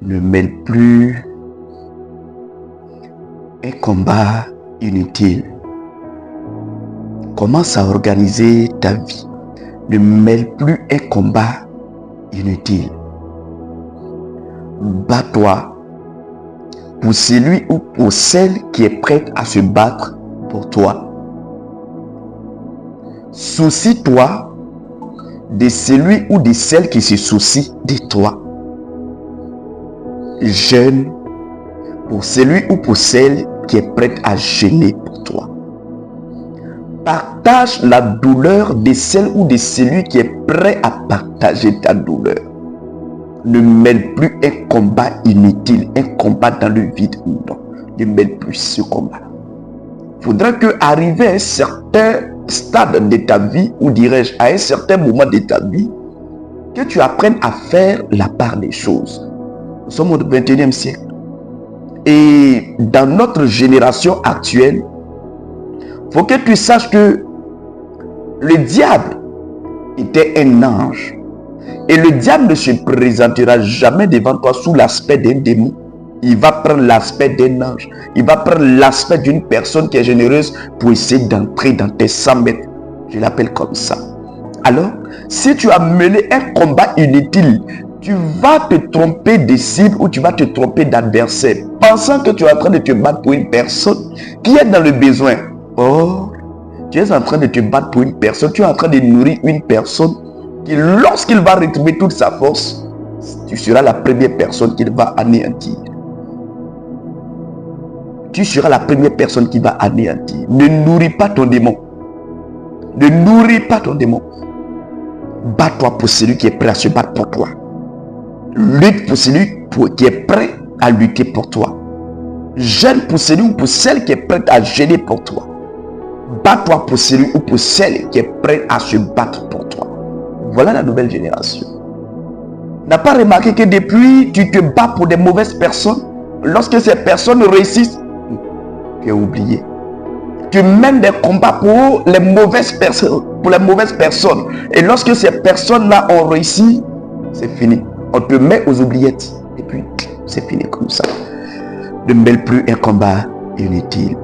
Ne mêle plus un combat inutile. Commence à organiser ta vie. Ne mêle plus un combat inutile. Bats-toi pour celui ou pour celle qui est prête à se battre pour toi. Soucie-toi de celui ou de celle qui se soucie de toi. Jeûne pour celui ou pour celle qui est prête à jeûner pour toi. Partage la douleur de celle ou de celui qui est prêt à partager ta douleur. Ne mêle plus un combat inutile, un combat dans le vide. Non, ne mêle plus ce combat. Il faudra qu'arrivé à un certain stade de ta vie, ou dirais-je, à un certain moment de ta vie, que tu apprennes à faire la part des choses. Nous sommes au 21e siècle. Et dans notre génération actuelle, il faut que tu saches que le diable était un ange. Et le diable ne se présentera jamais devant toi sous l'aspect d'un démon. Il va prendre l'aspect d'un ange. Il va prendre l'aspect d'une personne qui est généreuse pour essayer d'entrer dans tes 100 mètres. Je l'appelle comme ça. Alors, si tu as mené un combat inutile, tu vas te tromper de cible ou tu vas te tromper d'adversaire, pensant que tu es en train de te battre pour une personne qui est dans le besoin. Or, tu es en train de te battre pour une personne, tu es en train de nourrir une personne qui, lorsqu'il va retrouver toute sa force, tu seras la première personne qu'il va anéantir. Tu seras la première personne qui va anéantir. Ne nourris pas ton démon. Ne nourris pas ton démon. Bats-toi pour celui qui est prêt à se battre pour toi. Lutte pour celui qui est prêt à lutter pour toi. Jeûne pour celui ou pour celle qui est prête à jeûner pour toi. Bats-toi pour celui ou pour celle qui est prêt à se battre pour toi. Voilà la nouvelle génération. N'a pas remarqué que depuis tu te bats pour des mauvaises personnes, lorsque ces personnes réussissent, tu as oublié. Tu mènes des combats pour les mauvaises personnes, et lorsque ces personnes-là ont réussi, c'est fini. On te met aux oubliettes et puis c'est fini comme ça. Ne mêle plus un combat inutile.